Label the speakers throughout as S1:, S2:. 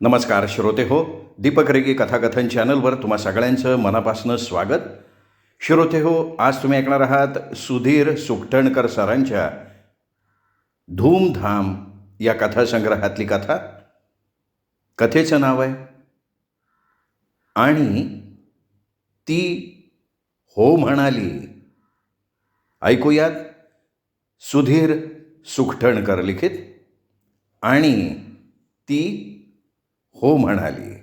S1: नमस्कार श्रोते हो. दीपक रेगी कथाकथन चॅनलवर तुम्हा सगळ्यांचं मनापासून स्वागत. श्रोते हो, आज तुम्ही ऐकणार आहात सुधीर सुकटणकर सरांच्या धूमधाम या कथासंग्रहातली कथा. कथेचं नाव आहे आणि ती हो म्हणाली. ऐकूयात. सुधीर सुकटणकर लिखित आणि ती हो म्हणाली.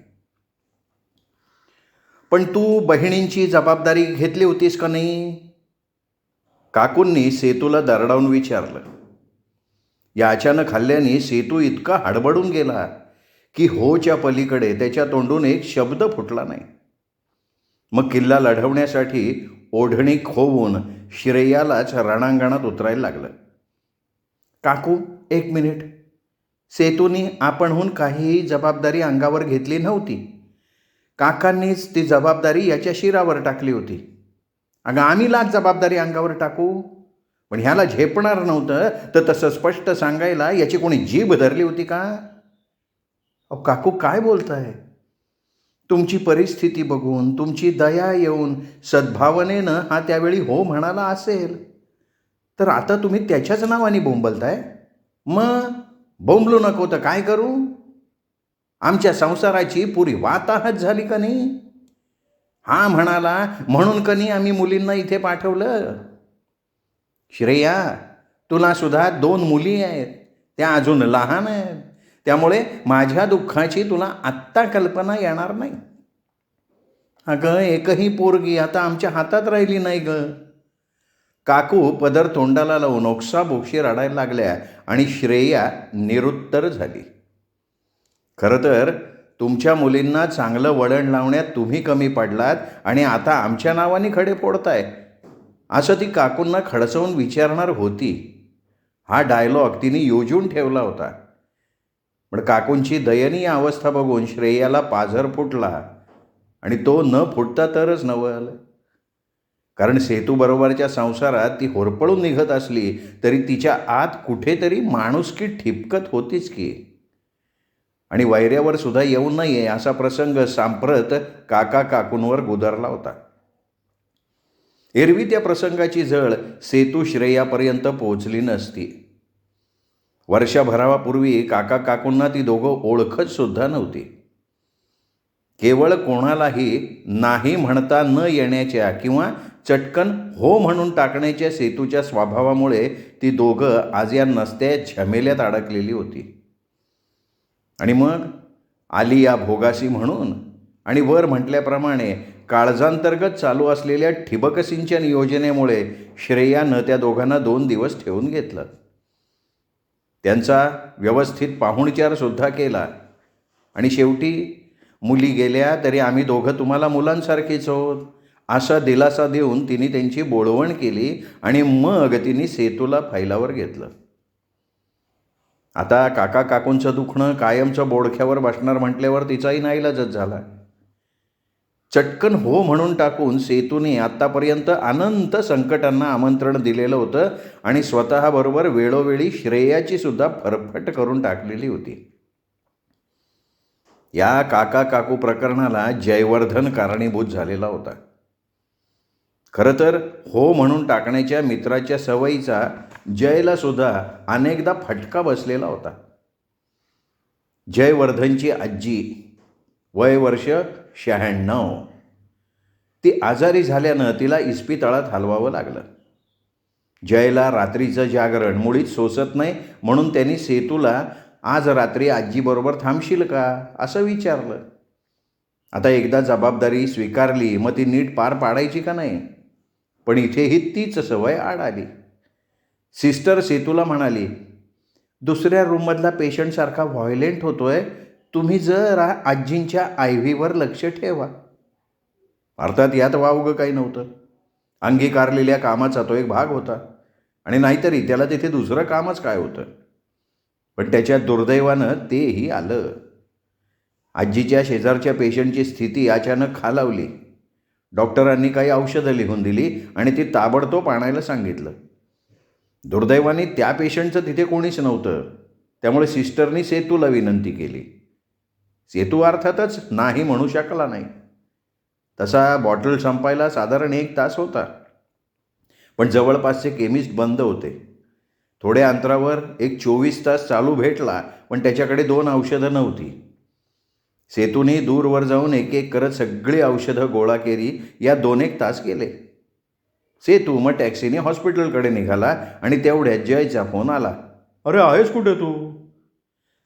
S1: पण तू बहिणींची जबाबदारी घेतली होतीस का नाही? काकूंनी सेतूला दरडावून विचारलं. या अचानक हल्ल्याने सेतू इतका हडबडून गेला की होच्या पलीकडे त्याच्या तोंडून एक शब्द फुटला नाही. मग किल्ला लढवण्यासाठी ओढणी खोवून श्रेयालाच रणांगणात उतरायला लागलं. काकू, एक मिनिट. सेतूनी आपणहून काहीही जबाबदारी अंगावर घेतली नव्हती. काकांनीच ती जबाबदारी याच्या शिरावर टाकली होती. अगं, आम्ही लाख जबाबदारी अंगावर टाकू, पण ह्याला झेपणार नव्हतं तर तसं स्पष्ट सांगायला याची कोणी जीभ धरली होती का? अहो काकू, काय बोलताय? तुमची परिस्थिती बघून, तुमची दया येऊन, सद्भावनेनं हा त्यावेळी हो म्हणाला असेल, तर आता तुम्ही त्याच्याच नावाने बोंबलताय. मग बोंबलू नको तर काय करू? आमच्या संसाराची पुरी वाताहत झाली का नाही? हा म्हणाला म्हणून का नाही आम्ही मुलींना इथे पाठवलं? श्रेया, तुला सुद्धा 2 मुली आहेत, त्या अजून लहान आहेत, त्यामुळे माझ्या दुःखाची तुला आत्ता कल्पना येणार नाही. अगं, एकही पोरगी आता आमच्या हातात राहिली नाही ग. काकू पदर तोंडाला लावून ओक्साबोक्षी रडायला लागल्या आणि श्रेया निरुत्तर झाली. खरं तर तुमच्या मुलींना चांगलं वळण लावण्यात तुम्ही कमी पडलात आणि आता आमच्या नावाने खडे फोडताय, असं ती काकूंना खडसवून विचारणार होती. हा डायलॉग तिने योजून ठेवला होता. पण काकूंची दयनीय अवस्था बघून श्रेयाला पाझर फुटला आणि तो न फुटता तरच नवल. कारण सेतूबरोबरच्या संसारात ती होरपळून निघत असली तरी तिच्या आत कुठेतरी माणुसकी ठिपकत होतीच की. आणि वैऱ्यावर सुद्धा येऊ नये असा प्रसंग सांप्रत काका काकूंवर गुदरला होता. एरवी त्या प्रसंगाची झळ सेतू श्रेयापर्यंत पोहोचली नसती. वर्षभरापूर्वी काका काकूंना ती दोघं ओळखत सुद्धा नव्हती. केवळ कोणालाही नाही म्हणता न येण्याच्या किंवा चटकन हो म्हणून टाकण्याच्या सेतूच्या स्वभावामुळे ती दोघं आज या नसत्या झमेल्यात अडकलेली होती. आणि मग आली या भोगासी म्हणून आणि वर म्हटल्याप्रमाणे काळजांतर्गत चालू असलेल्या ठिबक सिंचन योजनेमुळे श्रेयानं त्या दोघांना 2 दिवस ठेवून घेतलं. त्यांचा व्यवस्थित पाहुणचारसुद्धा केला आणि शेवटी मुली गेल्या तरी आम्ही दोघं तुम्हाला मुलांसारखीच आहोत असा दिलासा देऊन तिने त्यांची बोळवण केली आणि मग तिने सेतूला फैलावर घेतलं. आता काका काकूंचं दुखणं कायमचं बोडख्यावर बसणार म्हटल्यावर तिचाही नाईलाजच झाला. चटकन हो म्हणून टाकून सेतूने आत्तापर्यंत अनंत संकटांना आमंत्रण दिलेलं होतं आणि स्वतःबरोबर वेळोवेळी श्रेयाची सुद्धा फरफट करून टाकलेली होती. या काका काकू प्रकरणाला जयवर्धन कारणीभूत झालेला होता. खरं तर हो म्हणून टाकण्याच्या मित्राच्या सवयीचा जयला सुद्धा अनेकदा फटका बसलेला होता. जयवर्धनची आजी, वय वर्ष 96, ती आजारी झाल्यानं तिला इस्पितळात हलवावं लागलं. जयला रात्रीचं जागरण मुळीच सोसत नाही म्हणून त्यांनी सेतूला आज रात्री आजीबरोबर थांबशील का असं विचारलं. आता एकदा जबाबदारी स्वीकारली मग ती नीट पार पाडायची का नाही? पण इथेही तीच सवय आड आली. सिस्टर सेतूला म्हणाली, दुसऱ्या रूममधला पेशंटसारखा व्हायलेंट होतोय, तुम्ही जरा आजींच्या IV लक्ष ठेवा. अर्थात यात वावगं काही नव्हतं. अंगीकारलेल्या कामाचा तो एक भाग होता आणि नाहीतरी त्याला तिथे दुसरं कामच काय होतं. पण त्याच्या दुर्दैवानं तेही आलं. आजीच्या शेजारच्या पेशंटची स्थिती अचानक खालावली. डॉक्टरांनी काही औषधं लिहून दिली आणि ती ताबडतोब आणायला सांगितलं. दुर्दैवाने त्या पेशंटचं तिथे कोणीच नव्हतं, त्यामुळे सिस्टरनी सेतूला विनंती केली. सेतू अर्थातच नाही म्हणू शकला नाही. तसा बॉटल संपायला साधारण 1 तास होता. पण जवळपासचे केमिस्ट बंद होते. थोड्या अंतरावर एक 24 तास चालू भेटला, पण त्याच्याकडे 2 औषधं नव्हती. सेतूने दूरवर जाऊन एक एक करत सगळी औषधं गोळा केली. या 2-1 तास गेले. सेतू मग टॅक्सीने हॉस्पिटलकडे निघाला आणि तेवढ्यात जयचा फोन आला. अरे आहेस कुठे तू?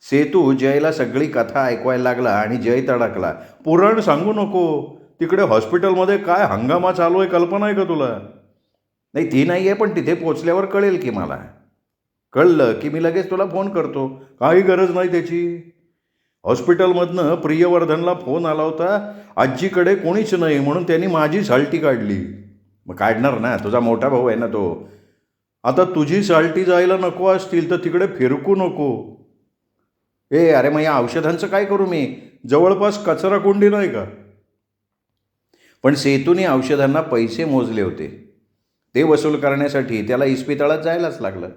S1: सेतू जयला सगळी कथा ऐकवायला लागला आणि जय तडकला. पुराण सांगू नको. तिकडे हॉस्पिटलमध्ये काय हंगामा चालू आहे कल्पना आहे का तुला? नाही ती नाही आहे, पण तिथे पोचल्यावर कळेल की मला. कळलं की मी लगेच तुला फोन करतो. काही गरज नाही त्याची. हॉस्पिटलमधनं प्रियवर्धनला फोन आला होता. आजीकडे कोणीच नाही म्हणून त्यांनी माझी साल्टी काढली. मग काढणार ना, तुझा मोठा भाऊ आहे ना तो. आता तुझी साल्टी जायला नको असतील तर तिकडे फिरकू नको. अरे मग या औषधांचं काय करू मी? जवळपास कचरा कुंडी नाही का? पण सेतूने औषधांना पैसे मोजले होते. ते वसूल करण्यासाठी त्याला इस्पितळात जायलाच लागलं.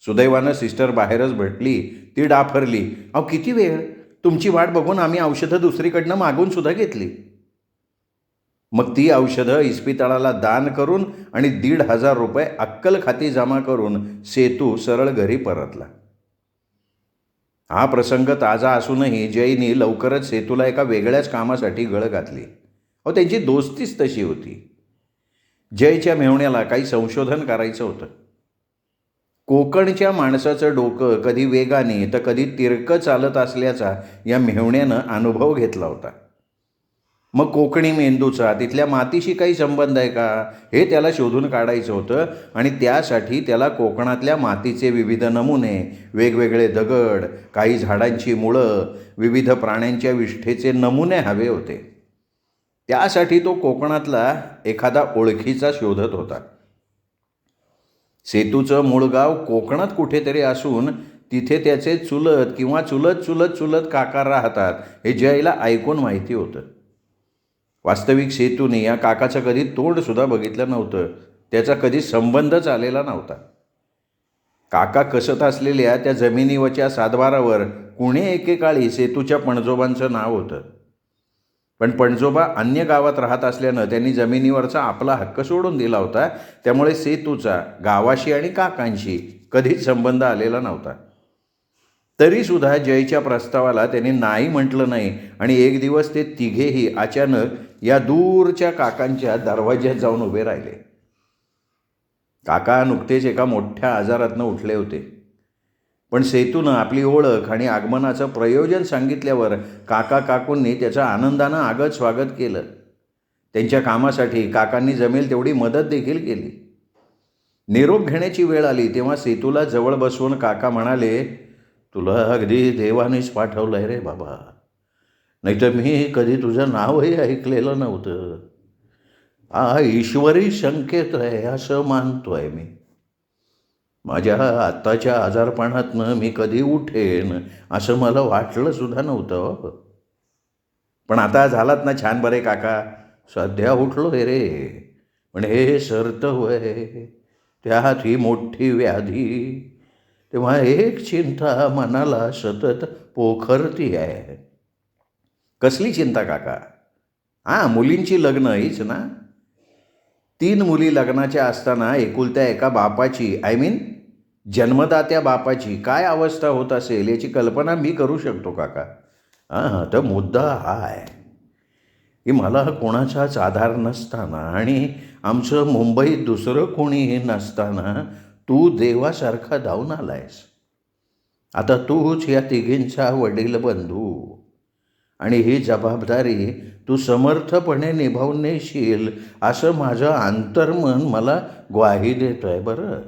S1: सुदैवानं सिस्टर बाहेरच भेटली. ती डाफरली. अहो किती वेळ? तुमची वाट बघून आम्ही औषधं दुसरीकडनं मागून सुद्धा घेतली. मग ती औषधं इस्पितळाला दान करून आणि 1,500 रुपये अक्कल खाती जमा करून सेतू सरळ घरी परतला. हा प्रसंग ताजा असूनही जयनी लवकरच सेतूला एका वेगळ्याच कामासाठी गळ घातली. अहो त्यांची दोस्तीच तशी होती. जयच्या मेहुण्याला काही संशोधन करायचं होतं. कोकणच्या माणसाचं डोकं कधी वेगाने तर कधी तिरकं चालत असल्याचा या मेहुण्यानं अनुभव घेतला होता. मग कोकणी मेंदूचा तिथल्या मातीशी काही संबंध आहे का, हे त्याला शोधून काढायचं होतं. आणि त्यासाठी त्याला कोकणातल्या मातीचे विविध नमुने, वेगवेगळे दगड, काही झाडांची मुळं, विविध प्राण्यांच्या विष्ठेचे नमुने हवे होते. त्यासाठी तो कोकणातला एखादा ओळखीचा शोधत होता. सेतूचं मूळ गाव कोकणात कुठेतरी असून तिथे त्याचे चुलत किंवा चुलत चुलत चुलत काका राहतात हे जयला ऐकून माहिती होतं. वास्तविक सेतूने या काकाचं कधी तोंडसुद्धा बघितलं नव्हतं. त्याचा कधी संबंधच आलेला नव्हता. काका कसत असलेल्या त्या जमिनीवरच्या सातबारावर कुणी एकेकाळी सेतूच्या पणजोबांचं नाव होतं. पण पणजोबा अन्य गावात राहत असल्यानं त्यांनी जमिनीवरचा आपला हक्क सोडून दिला होता. त्यामुळे सेतूचा गावाशी आणि काकांशी कधीच संबंध आलेला नव्हता. तरीसुद्धा जयच्या प्रस्तावाला त्यांनी नाही म्हटलं नाही. आणि एक दिवस ते तिघेही अचानक या दूरच्या काकांच्या दरवाज्यात जाऊन उभे राहिले. काका नुकतेच एका मोठ्या आजारातनं उठले होते. पण सेतूनं आपली ओळख आणि आगमनाचं प्रयोजन सांगितल्यावर काका काकूंनी त्याचं आनंदानं आगत स्वागत केलं. त्यांच्या कामासाठी काकांनी जमेल तेवढी मदत देखील केली. निरोप घेण्याची वेळ आली तेव्हा सेतूला जवळ बसवून काका म्हणाले, तुला अगदी देवानेच पाठवलं आहे रे बाबा. नाहीतर मी कधी तुझं नावही ऐकलेलं नव्हतं. हा ईश्वरी संकेत आहे असं मानतोय मी. माझ्या आत्ताच्या आजारपणातनं मी कधी उठेन असं मला वाटलं सुद्धा नव्हतं. पण आता झालात ना छान बरे काका. सध्या उठलो आहे रे. पण हे सरतं वय, त्यात ही मोठी व्याधी. तेव्हा एक चिंता मनाला सतत पोखरती आहे. कसली चिंता काका? मुलींची लग्न हीच ना. 3 मुली लग्नाच्या असताना एकुलत्या एका बापाची जन्मदात्या बापाची काय अवस्था होत असेल याची कल्पना मी करू शकतो काका. तर मुद्दा हा आहे की मला कोणाचाच आधार नसताना आणि आमचं मुंबईत दुसरं कोणीही नसताना तू देवासारखा धावून आलायस. आता तूच या तिघींचा वडील बंधू आणि ही जबाबदारी तू समर्थपणे निभावून नेशील असं माझं अंतर्मन मला ग्वाही देत आहे बरं.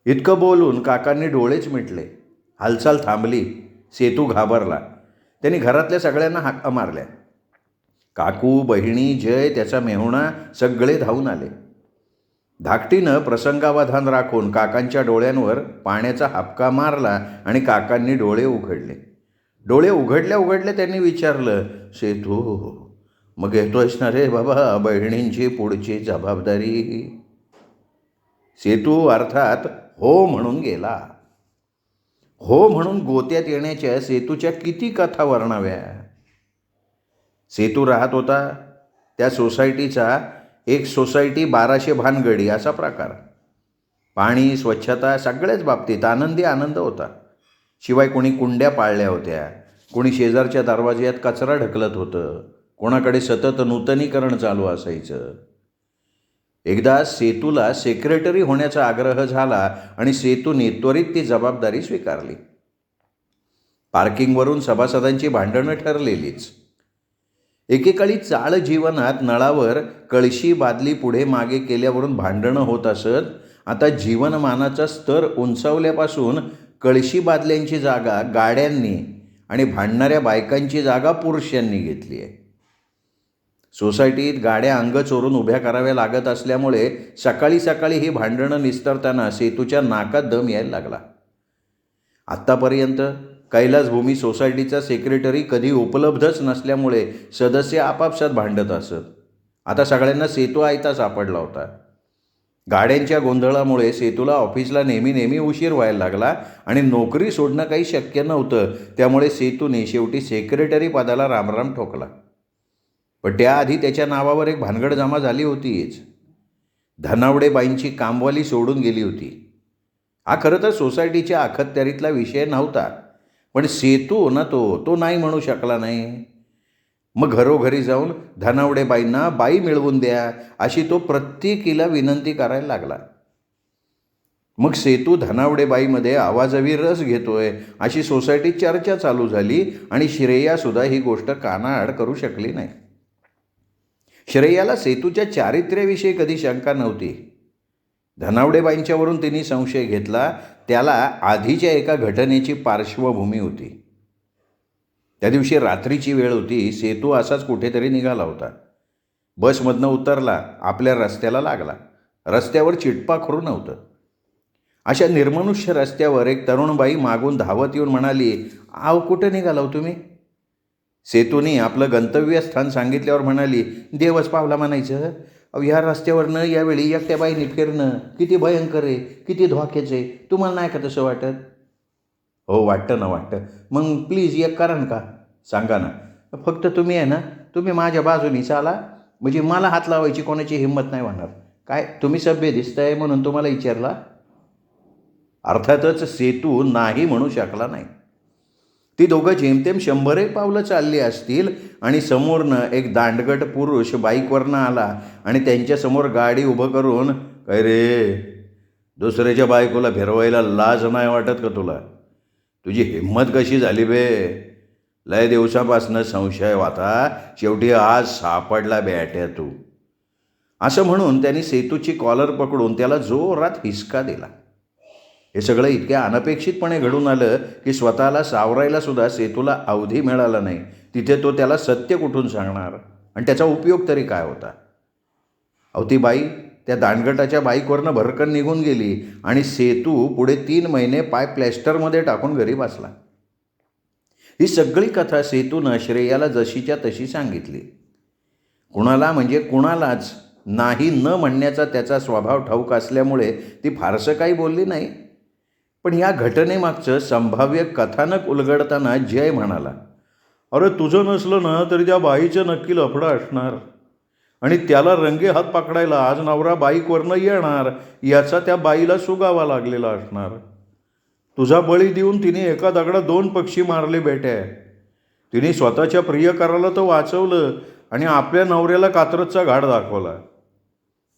S1: इतकं बोलून काकांनी डोळेच मिटले. हालचाल थांबली. सेतू घाबरला. त्यांनी घरातल्या सगळ्यांना हाका मारल्या. काकू, बहिणी, जय, त्याचा मेहुणा सगळे धावून आले. धाकटीनं प्रसंगावधान राखून काकांच्या डोळ्यांवर पाण्याचा हापका मारला आणि काकांनी डोळे उघडले. डोळे उघडल्या उघडल्या त्यांनी विचारलं, सेतू मग येतोयस ना रे बाबा बहिणींची पुढची जबाबदारी? सेतू अर्थात हो म्हणून गेला. हो म्हणून गोत्यात येण्याच्या सेतूच्या किती कथा वर्णाव्या. सेतू राहत होता त्या सोसायटीचा एक सोसायटी 1200 भानगडी असा प्रकार. पाणी, स्वच्छता सगळ्याच बाबतीत आनंदी आनंद होता. शिवाय कोणी कुंड्या पाळल्या होत्या, कोणी शेजारच्या दरवाज्यात कचरा ढकलत होतं, कोणाकडे सतत नूतनीकरण चालू असायचं. एकदा सेतूला सेक्रेटरी होण्याचा आग्रह झाला आणि सेतूने त्वरित ती जबाबदारी स्वीकारली. पार्किंगवरून सभासदांची भांडणं ठरलेलीच. एकेकाळी चाळ जीवनात नळावर कळशी बादली पुढे मागे केल्यावरून भांडणं होत असत. आता जीवनमानाचा स्तर उंचावल्यापासून कळशी बादल्यांची जागा गाड्यांनी आणि भांडणाऱ्या बायकांची जागा पुरुषांनी घेतली आहे. सोसायटीत गाड्या अंग चोरून उभ्या कराव्या लागत असल्यामुळे सकाळी सकाळी ही भांडणं निस्तरताना सेतूच्या नाकात दम यायला लागला. आत्तापर्यंत कैलासभूमी सोसायटीचा सेक्रेटरी कधी उपलब्धच नसल्यामुळे सदस्य आपापसात भांडत असत. आता सगळ्यांना सेतू आयता सापडला होता. गाड्यांच्या गोंधळामुळे सेतूला ऑफिसला नेहमी उशीर व्हायला लागला आणि नोकरी सोडणं काही शक्य नव्हतं. त्यामुळे सेतूने शेवटी सेक्रेटरी पदाला रामराम ठोकला. पण त्याआधी त्याच्या नावावर एक भानगड जमा झाली होतीच. धनावडे बाईंची कामवाली सोडून गेली होती. हा खरं तर सोसायटीच्या अखत्यारीतला विषय नव्हता, पण सेतू ना तो नाही म्हणू शकला नाही. मग घरोघरी जाऊन धनावडे बाईंना बाई मिळवून द्या अशी तो प्रत्येकीला विनंती करायला लागला. मग सेतू धनावडे बाईमध्ये आवाजावी रस घेतोय अशी सोसायटीत चर्चा चालू झाली आणि श्रेयासुद्धा ही गोष्ट कानाआड करू शकली नाही. श्रेयाला सेतूच्या चारित्र्याविषयी कधी शंका नव्हती. धनावडेबाईंच्यावरून तिने संशय घेतला. त्याला आधीच्या एका घटनेची पार्श्वभूमी होती. त्या दिवशी रात्रीची वेळ होती. सेतू असाच कुठेतरी निघाला होता. बसमधनं उतरला, आपल्या रस्त्याला लागला. रस्त्यावर चिटपाखरू नव्हतं. अशा निर्मनुष्य रस्त्यावर एक तरुणबाई मागून धावत येऊन म्हणाली, आव कुठं निघाला हो तुम्ही? सेतूने आपलं गंतव्यस्थान सांगितल्यावर म्हणाली, देवच पावला म्हणायचं. ह्या रस्त्यावरनं यावेळी एकट्या बाईने फिरणं किती भयंकर आहे, किती धोक्याचं आहे. तुम्हाला नाही का तसं वाटत? हो वाटतं ना, वाटतं. मग प्लीज एक कारण का सांगा ना. फक्त तुम्ही आहे ना, तुम्ही माझ्या बाजूनी चाला, म्हणजे मला हात लावायची कोणाची हिंमत नाही होणार. काय तुम्ही सभ्य दिसताय म्हणून तुम्हाला विचारला. अर्थातच सेतू नाही म्हणू शकला नाही. ती दोघं जेमतेम 100 पावलं चालली असतील आणि समोरनं एक दांडगट पुरुष बाईकवरनं आला आणि त्यांच्यासमोर गाडी उभं करून, काय रे, दुसऱ्याच्या बायकोला फिरवायला लाज नाही वाटत का तुला? तुझी हिंमत कशी झाली बे? लय दिवसापासनं संशय होता, शेवटी आज सापडला बेट्या तू. असं म्हणून त्यांनी सेतूची कॉलर पकडून त्याला जोरात हिसका दिला. हे सगळं इतक्या अनपेक्षितपणे घडून आलं की स्वतःला सावरायला सुद्धा सेतूला अवधी मिळाला नाही. तिथे तो त्याला सत्य कुठून सांगणार आणि त्याचा उपयोग तरी काय होता? ती बाई त्या दांडगटाच्या बाईकवरनं भरकन निघून गेली आणि सेतू पुढे 3 महिने पाय प्लॅस्टरमध्ये टाकून घरी बसला. ही सगळी कथा सेतूनं श्रेयाला जशीच्या तशी सांगितली. कुणाला म्हणजे कुणालाच नाही न म्हणण्याचा त्याचा स्वभाव ठाऊक असल्यामुळे ती फारसं काही बोलली नाही. पण या घटनेमागचं संभाव्य कथानक उलगडताना जय म्हणाला, अरे तुझं नसलं ना तरी त्या बाईचं नक्की लफडं असणार आणि त्याला रंगे हात पकडायला आज नवरा बाईकवरनं येणार याचा त्या बाईला सुगावा लागलेला असणार. तुझा बळी देऊन तिने एका दगडात 2 पक्षी मारले बेट्या. तिने स्वतःच्या प्रियकराला तर वाचवलं आणि आपल्या नवऱ्याला कात्रजचा घाट दाखवला.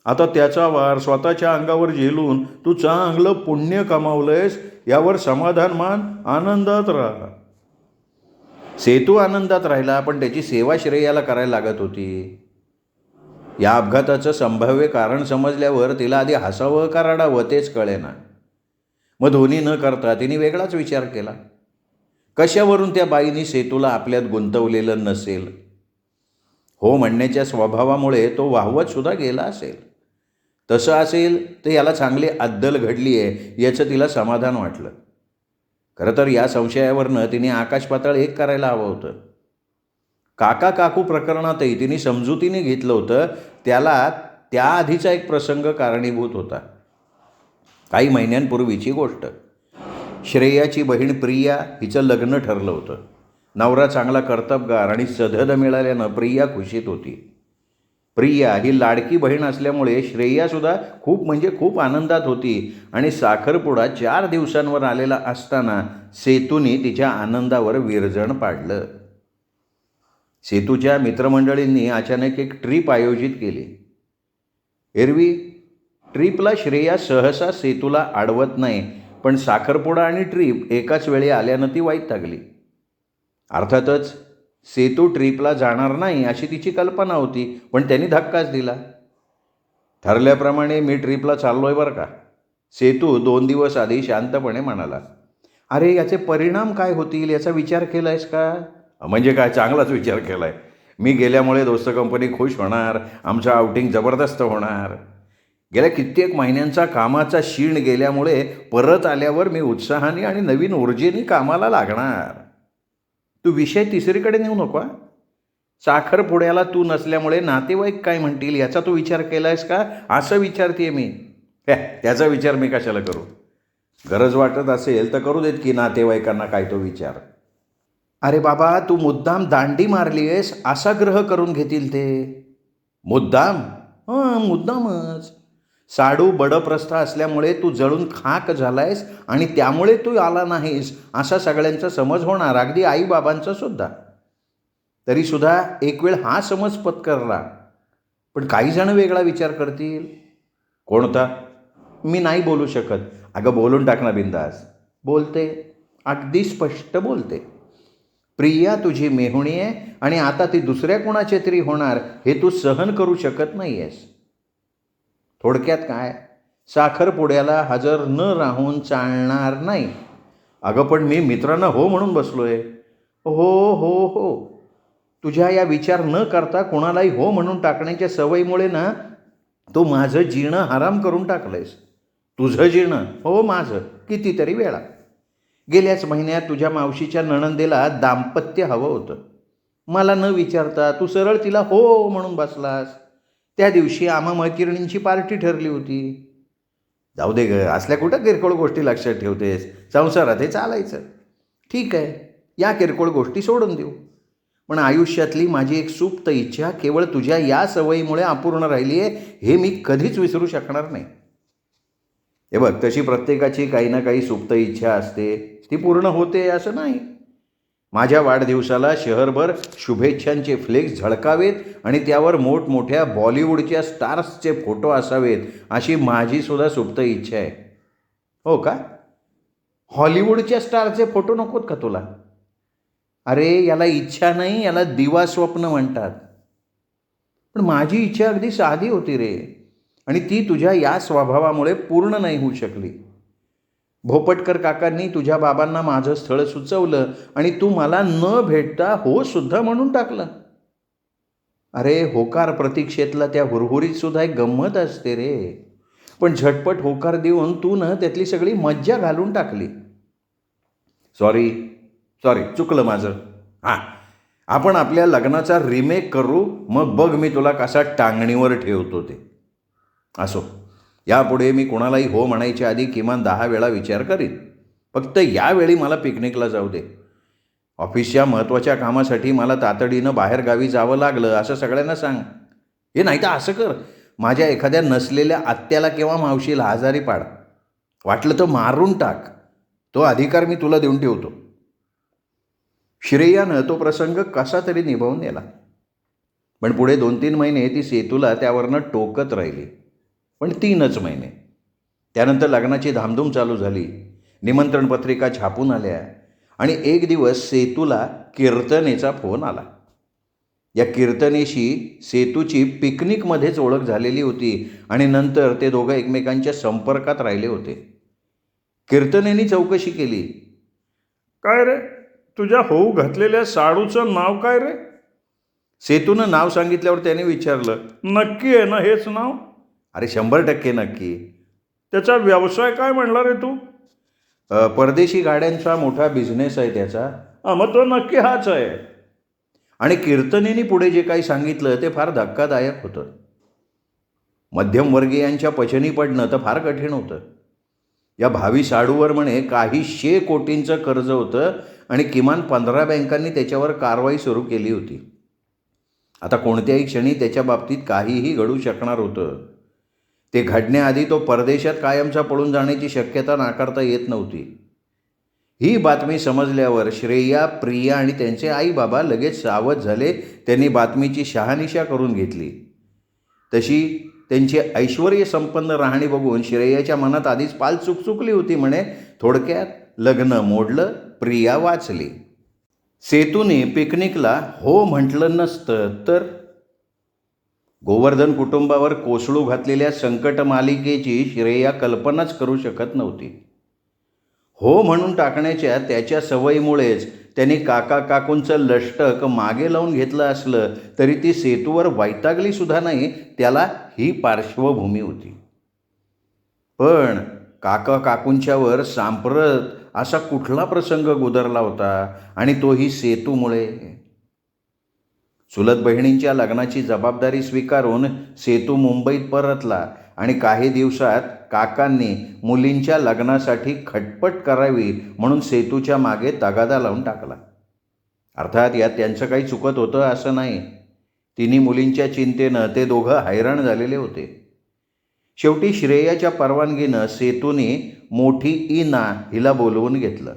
S1: आता त्याचा वार स्वतःच्या अंगावर झेलून तू चांगलं पुण्य कमावलंयस, यावर समाधान मान, आनंदात राहा. सेतू आनंदात राहिला, पण त्याची सेवा श्रेयाला करायला लागत होती. या अपघाताचं संभाव्य कारण समजल्यावर तिला आधी हसावं का रडावं तेच कळेना. मग दोन्ही न करता तिने वेगळाच विचार केला. कशावरून त्या बाईनी सेतूला आपल्यात गुंतवलेलं नसेल? हो म्हणण्याच्या स्वभावामुळे तो वाहवत सुद्धा गेला असेल. तसं असेल तर याला चांगली अद्दल घडली आहे याचं तिला समाधान वाटलं. खरं तर या संशयावरनं तिने आकाश पाताळ एक करायला हवं होतं. काका काकू प्रकरणातही तिने समजुतीने घेतलं होतं. त्याला त्याआधीचा एक प्रसंग कारणीभूत होता. काही महिन्यांपूर्वीची गोष्ट. श्रेयाची बहीण प्रिया हिचं लग्न ठरलं होतं. नवरा चांगला कर्तबगार आणि सधद मिळाल्यानं प्रिया खुशीत होती. प्रिया ही लाडकी बहीण असल्यामुळे श्रेयासुद्धा खूप म्हणजे खूप आनंदात होती आणि साखरपुडा 4 दिवसांवर आलेला असताना सेतूने तिच्या आनंदावर विरजण पाडलं. सेतूच्या मित्रमंडळींनी अचानक एक ट्रीप आयोजित केली. एरवी ट्रीपला श्रेया सहसा सेतूला अडवत नाही, पण साखरपुडा आणि ट्रीप एकाच वेळी आल्यानं ती वैतागली. अर्थातच सेतू ट्रीपला जाणार नाही अशी तिची कल्पना होती, पण त्यांनी धक्काच दिला. ठरल्याप्रमाणे मी ट्रीपला चाललोय बरं का, सेतू 2 दिवस आधी शांतपणे म्हणाला. अरे याचे परिणाम काय होतील याचा विचार केला आहेस का? म्हणजे काय, चांगलाच विचार केला आहे. मी गेल्यामुळे दोस्त कंपनी खुश होणार, आमचं आउटिंग जबरदस्त होणार. गेल्या कित्येक महिन्यांचा कामाचा शीण गेल्यामुळे परत आल्यावर मी उत्साहाने आणि नवीन ऊर्जेने कामाला लागणार. तू विषय तिसरीकडे नेऊ नको. साखरपुड्याला तू नसल्यामुळे नातेवाईक काय म्हणतील याचा तू विचार केला आहेस का असं विचारते मी. त्याचा विचार मी कशाला करू? गरज वाटत असेल तर करू देत की नातेवाईकांना काय तो विचार. अरे बाबा, तू मुद्दाम दांडी मारली आहेस असा ग्रह करून घेतील ते. मुद्दाम? मुद्दामच. साडू बडप्रस्थ असल्यामुळे तू जळून खाक झालायस आणि त्यामुळे तू आला नाहीस असा सगळ्यांचा समज होणार, अगदी आईबाबांचा सुद्धा. तरीसुद्धा एक वेळ हा समज पत्करला, पण काही जण वेगळा विचार करतील. कोणता? मी नाही बोलू शकत. अगं बोलून टाक ना बिंदास. बोलते, अगदी स्पष्ट बोलते. प्रिया तुझी मेहुणी आहे आणि आता ती दुसऱ्या कोणाची तरी होणार हे तू सहन करू शकत नाही आहेस. थोडक्यात काय, साखरपुड्याला हजर न राहून चालणार नाही. अगं पण मी मित्रांना हो म्हणून बसलोय. हो हो हो, तुझ्या या विचार न करता कोणालाही हो म्हणून टाकण्याच्या सवयीमुळे ना तू माझं जीणं हराम करून टाकलंयस. तुझं जीणं? हो माझं, कितीतरी वेळा. गेल्याच महिन्यात तुझ्या मावशीच्या नणंदेला दाम्पत्य हवं होतं. मला न विचारता तू सरळ तिला हो म्हणून बसलास. त्या दिवशी आम्हा मैत्रिणींची पार्टी ठरली होती. जाऊ दे ग, असल्या कुठं किरकोळ गोष्टी लक्षात ठेवतेस? संसारात हे चालायचं. ठीक आहे, या किरकोळ गोष्टी सोडून देऊ. पण आयुष्यातली माझी एक सुप्त इच्छा केवळ तुझ्या या सवयीमुळे अपूर्ण राहिली आहे हे मी कधीच विसरू शकणार नाही. हे बघ, तशी प्रत्येकाची काही ना काही सुप्त इच्छा असते, ती पूर्ण होते असं नाही. माझ्या वाढदिवसाला शहरभर शुभेच्छांचे फ्लेक्स झळकावेत आणि त्यावर मोठमोठ्या बॉलिवूडच्या स्टार्सचे फोटो असावेत अशी माझी सुद्धा सुप्त इच्छा आहे. हो का? हॉलिवूडच्या स्टारचे फोटो नकोत का तुला? अरे याला इच्छा नाही, याला दिवा स्वप्न म्हणतात. पण माझी इच्छा अगदी साधी होती रे, आणि ती तुझ्या या स्वभावामुळे पूर्ण नाही होऊ शकली. भोपटकर काकांनी तुझ्या बाबांना माझं स्थळ सुचवलं आणि तू मला न भेटता हो सुद्धा म्हणून टाकलं. अरे होकार प्रतीक्षेतला त्या हुरहुरीत सुद्धा एक गंमत असते रे. पण झटपट होकार देऊन तू न त्यातली सगळी मज्जा घालून टाकली. सॉरी चुकलं माझं. आपण आपल्या लग्नाचा रिमेक करू, मग बघ मी तुला कसा टांगणीवर ठेवतो ते. असो, यापुढे मी कोणालाही हो म्हणायच्या आधी किमान 10 वेळा विचार करीन. फक्त यावेळी मला पिकनिकला जाऊ दे. ऑफिसच्या महत्त्वाच्या कामासाठी मला तातडीनं बाहेरगावी जावं लागलं असं सगळ्यांना सांग. हे नाही तर असं कर, माझ्या एखाद्या नसलेल्या आत्याला किंवा मावशीला आजारी पाड. वाटलं तर मारून टाक. तो अधिकार मी तुला देऊन ठेवतो. श्रेयानं तो प्रसंग कसा तरी निभावून नेला. पण पुढे 2-3 महिने ती सेतूला त्यावरनं टोकत राहिली. पण 3च महिने. त्यानंतर लग्नाची धामधूम चालू झाली. निमंत्रण पत्रिका छापून आल्या आणि एक दिवस सेतूला कीर्तनेचा फोन आला. या कीर्तनेशी सेतूची पिकनिकमध्येच ओळख झालेली होती आणि नंतर ते दोघं एकमेकांच्या संपर्कात राहिले होते. कीर्तनेनी चौकशी केली. काय रे, तुझ्या होऊ घातलेल्या साडूचं नाव काय रे? सेतूनं नाव सांगितल्यावर त्याने विचारलं, नक्की आहे ना हेच नाव? अरे 100% नक्की. त्याचा व्यवसाय काय म्हणला रे तू? परदेशी गाड्यांचा मोठा बिझनेस आहे त्याचा. मग तो नक्की हाच आहे. आणि कीर्तनेनी पुढे जे काही सांगितलं ते फार धक्कादायक होतं. मध्यमवर्गीयांच्या पचनी पडणं तर फार कठीण होतं. या भावी साडूवर म्हणे काही 100 कोटींचं कर्ज होतं आणि किमान 15 बँकांनी त्याच्यावर कारवाई सुरू केली होती. आता कोणत्याही क्षणी त्याच्या बाबतीत काहीही घडू शकणार होतं. ते घडण्याआधी तो परदेशात कायमचा पळून जाण्याची शक्यता नाकारता येत नव्हती. ही बातमी समजल्यावर श्रेया, प्रिया आणि त्यांचे आई बाबा लगेच सावध झाले. त्यांनी बातमीची शहानिशा करून घेतली. तशी त्यांची ऐश्वर्य संपन्न राहणी बघून श्रेयाच्या मनात आधीच पाल चुकचुकली होती. म्हणे थोडक्यात लग्न मोडलं, प्रिया वाचली. सेतूने पिकनिकला हो म्हटलं नसतं तर गोवर्धन कुटुंबावर कोसळू घातलेल्या संकट मालिकेची श्रेया कल्पनाच करू शकत नव्हती. हो म्हणून टाकण्याच्या त्याच्या सवयीमुळेच त्यांनी काका काकूंचं लष्टक मागे लावून घेतलं असलं तरी ती सेतूवर वैतागली सुद्धा नाही. त्याला ही पार्श्वभूमी होती. पण काका काकूंच्यावर सांप्रत असा कुठला प्रसंग गुदरला होता आणि तोही सेतूमुळे. चुलत बहिणींच्या लग्नाची जबाबदारी स्वीकारून सेतू मुंबईत परतला आणि काही दिवसात काकांनी मुलींच्या लग्नासाठी खटपट करावी म्हणून सेतूच्या मागे तगादा लावून टाकला. अर्थात यात त्यांचं काही चुकत होतं असं नाही. तिन्ही मुलींच्या चिंतेनं ते दोघं हैराण झालेले होते. शेवटी श्रेयाच्या परवानगीनं सेतूने मोठी इना हिला बोलवून घेतलं.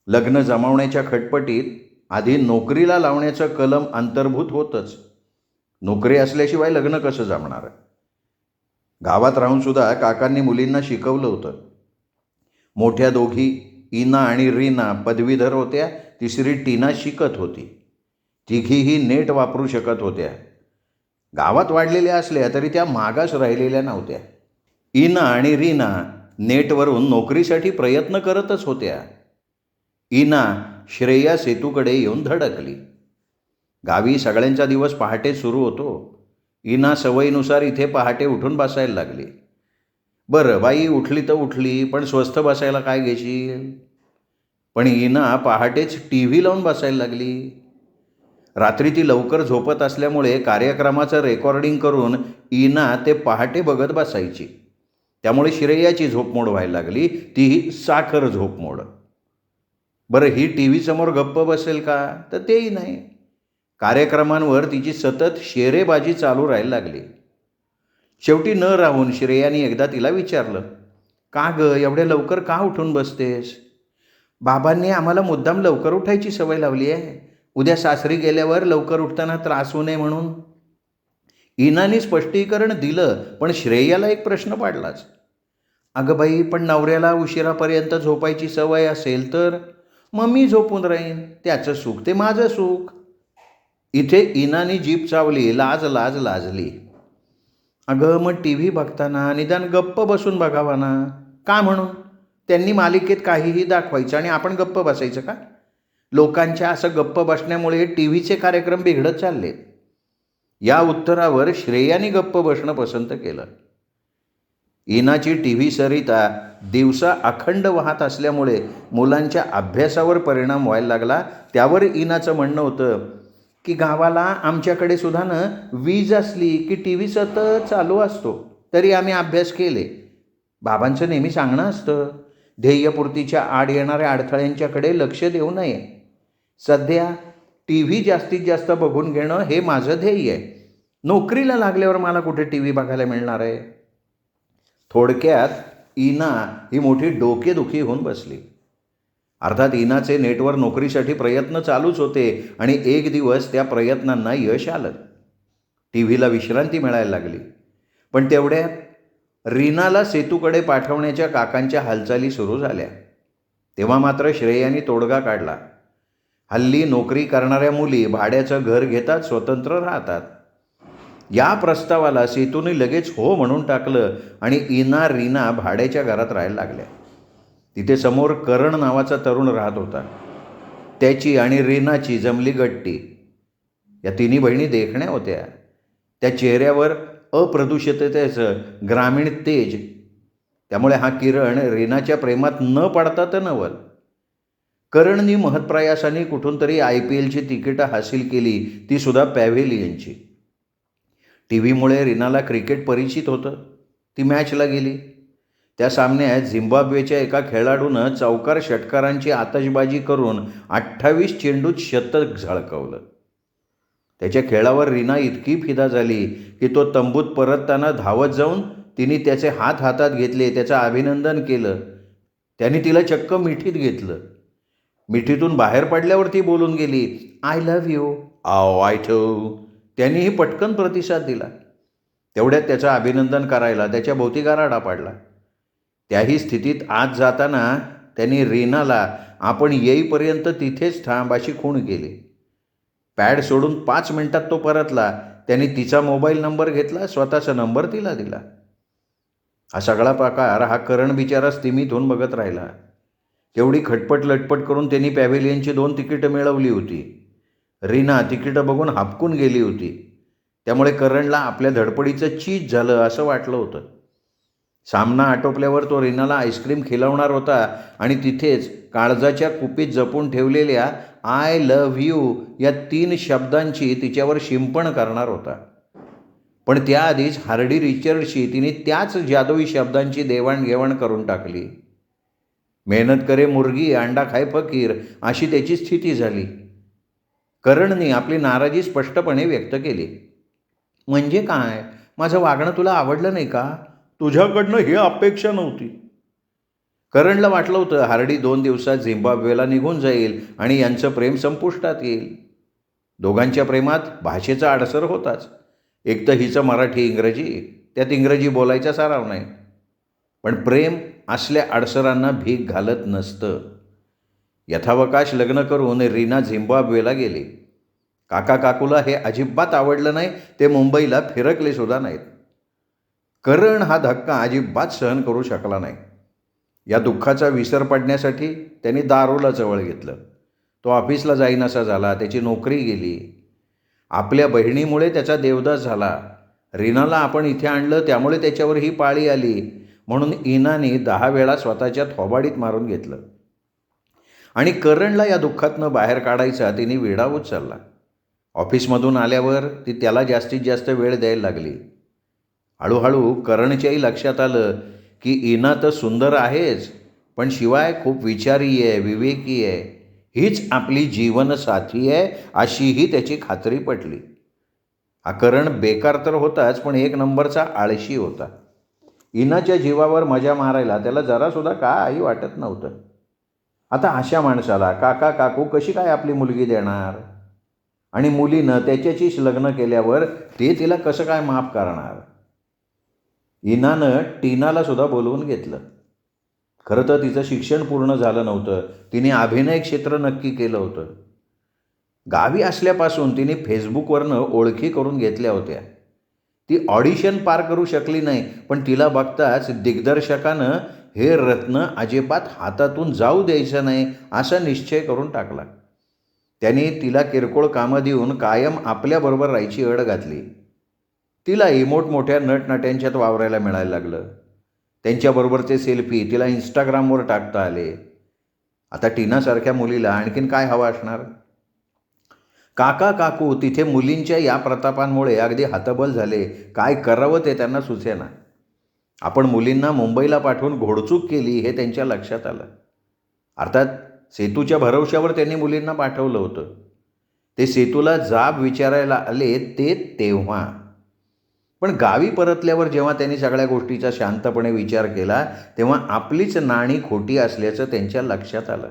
S1: लग्न जमवण्याच्या खटपटीत आधी नोकरीला लावण्याचं कलम अंतर्भूत होतंच. नोकरी असल्याशिवाय लग्न कसं जमणार? गावात राहून सुद्धा काकांनी मुलींना शिकवलं होतं. मोठ्या दोघी इना आणि रीना पदवीधर होत्या. तिसरी टीना शिकत होती. तिघीही नेट वापरू शकत होत्या. गावात वाढलेल्या असल्या तरी त्या मागास राहिलेल्या नव्हत्या. इना आणि रीना नेटवरून नोकरीसाठी प्रयत्न करतच होत्या. इना श्रेया सेतूकडे येऊन धडकली. गावी सगळ्यांचा दिवस पहाटे सुरू होतो. इना सवयीनुसार इथे पहाटे उठून बसायला लागली. बरं बाई, उठली तर उठली, पण स्वस्थ बसायला काय घेशील? पण इना पहाटेच TV लावून बसायला लागली. रात्री ती लवकर झोपत असल्यामुळे कार्यक्रमाचं रेकॉर्डिंग करून इना ते पहाटे बघत बसायची. त्यामुळे श्रेयाची झोपमोड व्हायला लागली. तीही साखर झोपमोड. बरं, ही TV समोर गप्प बसेल का? तर तेही नाही. कार्यक्रमांवर तिची सतत शेरेबाजी चालू राहायला लागली. शेवटी न राहून श्रेयाने एकदा तिला विचारलं, का गं एवढ्या लवकर का उठून बसतेस? बाबांनी आम्हाला मुद्दाम लवकर उठायची सवय लावली आहे. उद्या सासरी गेल्यावर लवकर उठताना त्रास होऊ नये म्हणून. इनाने स्पष्टीकरण दिलं, पण श्रेयाला एक प्रश्न पडलाच. अगं बाई, पण नवऱ्याला उशिरापर्यंत झोपायची सवय असेल तर मग मी झोपून राहीन. त्याचं सुख ते माझं सुख. इथे इनानी जीभ चावली. लाजली. अगं मग TV बघताना निदान गप्प बसून बघावा ना. का म्हणून? त्यांनी मालिकेत काहीही दाखवायचं आणि आपण गप्प बसायचं का? लोकांच्या असं गप्प बसण्यामुळे TVचे कार्यक्रम बिघडत चाललेत. या उत्तरावर श्रेयाने गप्प बसणं पसंत केलं. इनाची TV सरिता दिवसा अखंड वाहत असल्यामुळे मुलांच्या अभ्यासावर परिणाम व्हायला लागला. त्यावर इनाचं म्हणणं होतं की गावाला आमच्याकडे सुद्धा ना वीज असली की TV सतत चालू असतो, तरी आम्ही अभ्यास केले. बाबांचं नेहमी सांगणं असतं, ध्येयपूर्तीच्या आड येणाऱ्या अडथळ्यांच्याकडे लक्ष देऊ नये. सध्या TV जास्तीत जास्त बघून घेणं हे माझं ध्येय आहे. नोकरीला लागल्यावर मला कुठे TV बघायला मिळणार आहे? थोडक्यात इना ही मोठी डोकेदुखी होऊन बसली. अर्थात इनाचे नेटवर नोकरीसाठी प्रयत्न चालूच होते आणि एक दिवस त्या प्रयत्नांना यश आलं. TVला विश्रांती मिळायला लागली. पण तेवढ्यात रीनाला सेतूकडे पाठवण्याच्या काकांच्या हालचाली सुरू झाल्या. तेव्हा मात्र श्रेयाने तोडगा काढला. हल्ली नोकरी करणाऱ्या मुली भाड्याचं घर घेतात, स्वतंत्र राहतात. या प्रस्तावाला सेतूने लगेच हो म्हणून टाकलं आणि इना रीना भाड्याच्या घरात राहायला लागल्या. तिथे समोर करण नावाचा तरुण राहत होता. त्याची आणि रीनाची जमली गट्टी. या तिन्ही बहिणी देखण्या होत्या. त्या चेहऱ्यावर अप्रदूषिततेचं ग्रामीण तेज. त्यामुळे हा किरण रीनाच्या प्रेमात न पडता तर नवल. करणनी महत्प्रयासाने कुठून तरी IPLची तिकीटं हासिल केली, ती सुद्धा पॅव्हेलियनची. TVमुळे रीनाला क्रिकेट परिचित होतं. ती मॅचला गेली. त्या सामन्यात झिम्बाब्वेच्या एका खेळाडूनं चौकार षटकारांची आतषबाजी करून 28 चेंडूत शतक झळकवलं. त्याच्या खेळावर रीना इतकी फिदा झाली की तो तंबूत परतताना धावत जाऊन तिने त्याचे हात हातात घेतले, त्याचं अभिनंदन केलं. त्याने तिला चक्क मिठीत घेतलं. मिठीतून बाहेर पडल्यावर ती बोलून गेली, I love you. I too. त्यांनीही पटकन प्रतिसाद दिला. तेवढ्यात त्याचं अभिनंदन करायला त्याच्या भोवती गराडा पाडला. त्याही स्थितीत आत जाताना त्यांनी रीनाला आपण येईपर्यंत तिथेच थांब अशी खूण केली. पॅड सोडून 5 मिनिटात तो परतला. त्यांनी तिचा मोबाईल नंबर घेतला, स्वतःचा नंबर तिला दिला. हा सगळा प्रकार हा करण बिचारा स्थिमीत होऊन बघत राहिला. केवढी खटपट लटपट करून त्यांनी पॅव्हेलियनची 2 तिकीटं मिळवली होती. रीना तिकीटं बघून हापकून गेली होती. त्यामुळे करणला आपल्या धडपडीचं चीज झालं असं वाटलं होतं. सामना आटोपल्यावर तो रीनाला आईस्क्रीम खिलवणार होता आणि तिथेच काळजाच्या कुपीत जपून ठेवलेल्या आय लव्ह यू या 3 शब्दांची तिच्यावर शिंपण करणार होता. पण त्याआधीच हार्डी रिचर्डशी तिने त्याच जादुई शब्दांची देवाणघेवाण करून टाकली. मेहनत करे मुर्गी, अंडा खाय फकीर अशी त्याची स्थिती झाली. करणने आपली नाराजी स्पष्टपणे व्यक्त केली. म्हणजे काय? माझं वागणं तुला आवडलं नाही का? तुझ्याकडनं ही अपेक्षा नव्हती. करणला वाटलं होतं हार्डी 2 दिवसात झिम्बाब्वेला निघून जाईल आणि यांचं प्रेम संपुष्टात येईल. दोघांच्या प्रेमात भाषेचा अडसर होताच. एक तर हिचं मराठी इंग्रजी, त्यात इंग्रजी बोलायचा सराव नाही. पण प्रेम असल्या अडसरांना भीक घालत नसतं. यथावकाश लग्न करून रीना झिम्बाब्वेला गेली. काका काकूला हे अजिबात आवडलं नाही. ते मुंबईला फिरकले सुद्धा नाहीत. करण हा धक्का अजिबात सहन करू शकला नाही. या दुःखाचा विसर पडण्यासाठी त्यांनी दारूला जवळ घेतलं. तो ऑफिसला जाईनासा झाला. त्याची नोकरी गेली. आपल्या बहिणीमुळे त्याचा देवदास झाला. रीनाला आपण इथे आणलं त्यामुळे त्याच्यावर ही पाळी आली म्हणून इनाने 10 वेळा स्वतःच्या थोबाडीत मारून घेतलं. आणि करणला या दुःखातनं बाहेर काढायचा तिने विडा उचलला. ऑफिसमधून आल्यावर ती त्याला जास्तीत जास्त वेळ द्यायला लागली. हळूहळू करणच्याही लक्षात आलं की इना तर सुंदर आहेच, पण शिवाय खूप विचारी आहे, विवेकी आहे. हीच आपली जीवनसाथी आहे अशीही त्याची खात्री पटली. हा करण बेकार तर होताच, पण 1 नंबरचा आळशी होता. इनाच्या जीवावर मजा मारायला त्याला जरासुद्धा काही वाटत नव्हतं. आता अशा माणसाला काका काकू कशी काय आपली मुलगी देणार? आणि मुलीनं त्याच्याशीच लग्न केल्यावर ते तिला कसं काय माफ करणार? इनानं टीनाला सुद्धा बोलवून घेतलं. खरं तर तिचं शिक्षण पूर्ण झालं नव्हतं. तिने अभिनय क्षेत्र नक्की केलं होतं. गावी असल्यापासून तिने फेसबुकवरनं ओळखी करून घेतल्या होत्या. ती ऑडिशन पार करू शकली नाही, पण तिला बघताच दिग्दर्शकानं हे रत्न अजिबात हातातून जाऊ द्यायचं नाही असा निश्चय करून टाकला. त्यांनी तिला किरकोळ कामं देऊन कायम आपल्याबरोबर राहायची अट घातली. तिलाही मोठमोठ्या नटनट्यांच्यात वावरायला मिळायला लागलं. त्यांच्याबरोबरचे सेल्फी तिला इंस्टाग्रामवर टाकता आले. आता टीनासारख्या मुलीला आणखीन काय हवं असणार? काका काकू तिथे मुलींच्या या प्रतापांमुळे अगदी हतबल झाले. काय करावं ते त्यांना सुचेना. आपण मुलींना मुंबईला पाठवून घोडचूक केली हे त्यांच्या लक्षात आलं. अर्थात सेतूच्या भरवशावर त्यांनी मुलींना पाठवलं होतं. ते सेतूला जाब विचारायला आले ते तेव्हा. पण गावी परतल्यावर जेव्हा त्यांनी सगळ्या गोष्टीचा शांतपणे विचार केला तेव्हा आपलीच नाणी खोटी असल्याचं त्यांच्या लक्षात आलं.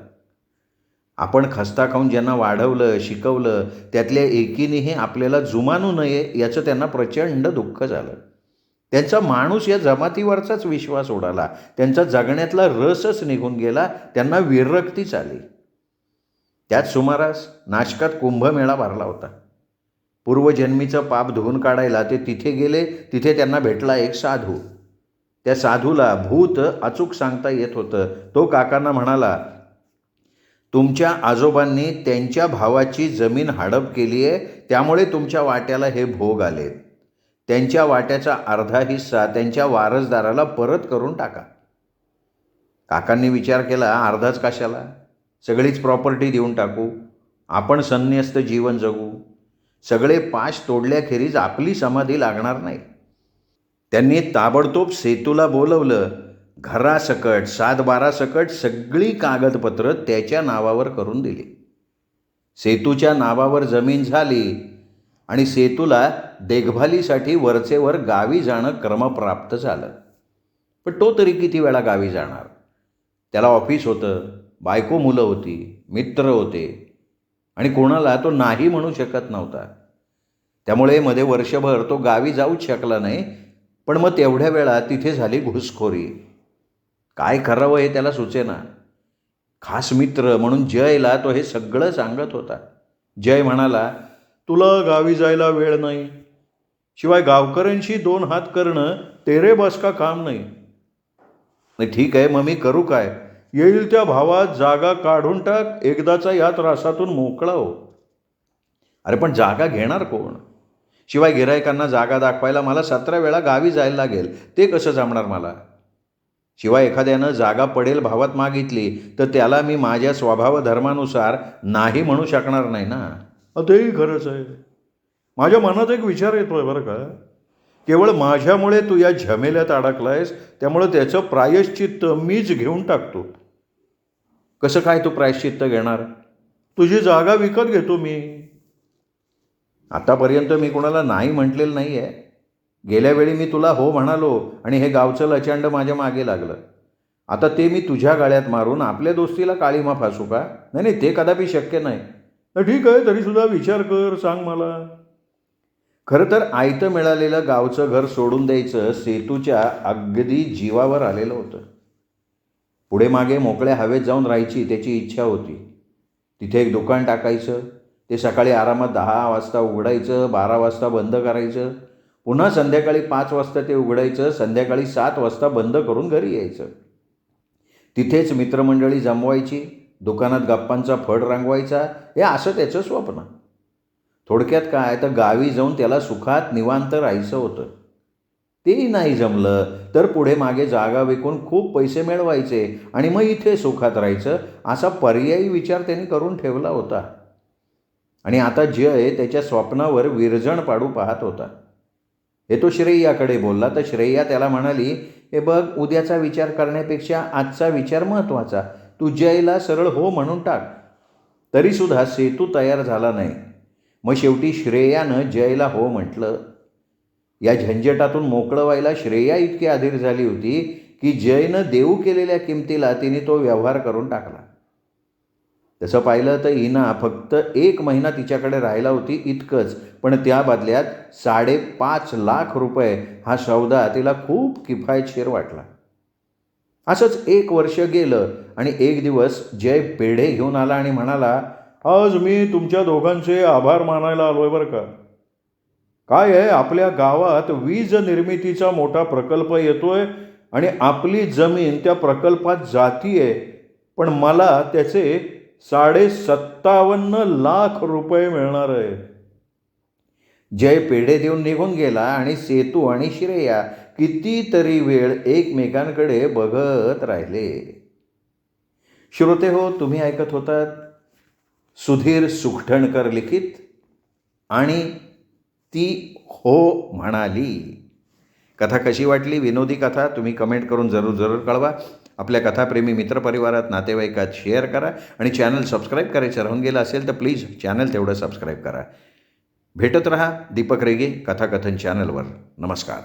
S1: आपण खस्ता खाऊन ज्यांना वाढवलं, शिकवलं त्यातल्या एकीनेही आपल्याला जुमानू नये याचं त्यांना प्रचंड दुःख झालं. त्यांचा माणूस या जमातीवरचाच विश्वास उडाला. त्यांचा जगण्यातला रसच निघून गेला. त्यांना विरक्तीच आली. त्याच सुमारास नाशकात कुंभमेळा भरला होता. पूर्वजन्मीचं पाप धुवून काढायला ते तिथे गेले. तिथे त्यांना भेटला एक साधू. त्या साधूला भूत अचूक सांगता येत होतं. तो काकांना म्हणाला, तुमच्या आजोबांनी त्यांच्या भावाची जमीन हडप केली आहे, त्यामुळे तुमच्या वाट्याला हे भोग आलेत. त्यांच्या वाट्याचा अर्धा हिस्सा त्यांच्या वारसदाराला परत करून टाका. काकांनी विचार केला, अर्धाच कशाला? सगळीच प्रॉपर्टी देऊन टाकू. आपण संन्यस्त जीवन जगू. सगळे पाश तोडल्याखेरीज आपली समाधी लागणार नाही. त्यांनी ताबडतोब सेतूला बोलवलं. घरासकट 7-12 सकट सगळी कागदपत्र त्याच्या नावावर करून दिली. सेतूच्या नावावर जमीन झाली आणि सेतूला देखभालीसाठी वरचेवर गावी जाणं क्रमप्राप्त झालं. पण तो तरी किती वेळा गावी जाणार? त्याला ऑफिस होतं, बायको मुलं होती, मित्र होते आणि कोणाला तो नाही म्हणू शकत नव्हता. त्यामुळे मध्ये वर्षभर तो गावी जाऊच शकला नाही. पण मग तेवढ्या वेळा तिथे झाली घुसखोरी. काय करावं हे त्याला सुचेना. खास मित्र म्हणून जयला तो हे सगळं सांगत होता. जय म्हणाला, तुला गावी जायला वेळ नाही, शिवाय गावकऱ्यांशी 2 हात करणं तेरे बस का काम नाही. नाही ठीक आहे, मग मी करू काय? येईल त्या भावात जागा काढून टाक, एकदाचा या त्रासातून मोकळा हो. अरे पण जागा घेणार कोण? शिवाय गिरायकांना जागा दाखवायला मला 17 वेळा गावी जायला लागेल, ते कसं जमणार मला? शिवाय एखाद्यानं जागा पडेल भावात मागितली तर त्याला मी माझ्या स्वभाव धर्मानुसार नाही म्हणू शकणार नाही ना. तेही खरंच आहे. माझ्या मनात एक विचार येतोय बरं का. केवळ माझ्यामुळे तू या झमेल्यात अडकलायस, त्यामुळे त्याचं प्रायश्चित्त मीच घेऊन टाकतो. कसं काय तू प्रायश्चित्त घेणार? तुझी जागा विकत घेतो मी. आतापर्यंत मी कुणाला नाही म्हटलेलं नाही आहे. गेल्या वेळी मी तुला हो म्हणालो आणि हे गावचं लचांड माझ्या मागे लागलं. आता ते मी तुझ्या गाळ्यात मारून आपल्या दोस्तीला काळीमा फासू का? नाही नाही, ते कदापि शक्य नाही. ठीक आहे, तरीसुद्धा विचार कर, सांग मला. खरं तर आयतं मिळालेलं गावचं घर सोडून द्यायचं सेतूच्या अगदी जीवावर आलेलं होतं. पुढे मागे मोकळ्या हवेत जाऊन राहायची त्याची इच्छा होती. तिथे एक दुकान टाकायचं. ते सकाळी आरामात 10 वाजता उघडायचं, 12 वाजता बंद करायचं. पुन्हा संध्याकाळी 5 वाजता ते उघडायचं, संध्याकाळी 7 वाजता बंद करून घरी यायचं. तिथेच मित्रमंडळी जमवायची, दुकानात गप्पांचा फड रंगवायचा. हे असं त्याचं स्वप्न. थोडक्यात काय, तर गावी जाऊन त्याला सुखात निवांत राहायचं होतं. तेही नाही जमलं तर पुढे मागे जागा विकून खूप पैसे मिळवायचे आणि मग इथे सुखात राहायचं, असा पर्यायी विचार त्यांनी करून ठेवला होता. आणि आता जय त्याच्या स्वप्नावर विरजण पाडू पाहत होता. हे तो श्रेयाकडे बोलला तर श्रेया त्याला म्हणाली, हे बघ, उद्याचा विचार करण्यापेक्षा आजचा विचार महत्त्वाचा. तू जयला सरळ हो म्हणून टाक. तरीसुद्धा सेतू तयार झाला नाही. मग शेवटी श्रेयानं जयला हो म्हटलं. या झंझटातून मोकळं व्हायला श्रेया इतकी अधीर झाली होती की जयनं देऊ केलेल्या किमतीला तिने तो व्यवहार करून टाकला. तसं पाहिलं तर हिना फक्त 1 महिना तिच्याकडे राहिला होती इतकंच, पण त्या बदल्यात 5.5 लाख रुपये हा सौदा तिला खूप किफायतशीर वाटला. असंच 1 वर्ष गेलं आणि एक दिवस जय पेढे घेऊन आला आणि म्हणाला, आज मी तुमच्या दोघांचे आभार मानायला आलोय बरं का. काय आहे, आपल्या गावात वीज निर्मितीचा मोठा प्रकल्प येतोय आणि आपली जमीन त्या प्रकल्पात जातीये, पण मला त्याचे 57.5 लाख रुपये मिळणार आहे. जय पेढे देऊन निघून गेला आणि सेतू आणि श्रेया कितीतरी वेळ एकमेकांकडे बघत राहिले. श्रोते हो, तुम्ही ऐकत होतात सुधीर सुखटणकर लिखित आणि ती हो म्हणाली. कथा कशी वाटली? विनोदी कथा तुम्ही कमेंट करून जरूर कळवा. आपल्या कथाप्रेमी मित्रपरिवारात, नातेवाईकात शेअर करा आणि चॅनल सबस्क्राईब करायचं राहून गेलं असेल तर प्लीज चॅनल तेवढं सबस्क्राईब करा. भेटत रहा दीपक रेगे कथाकथन चॅनलवर. नमस्कार.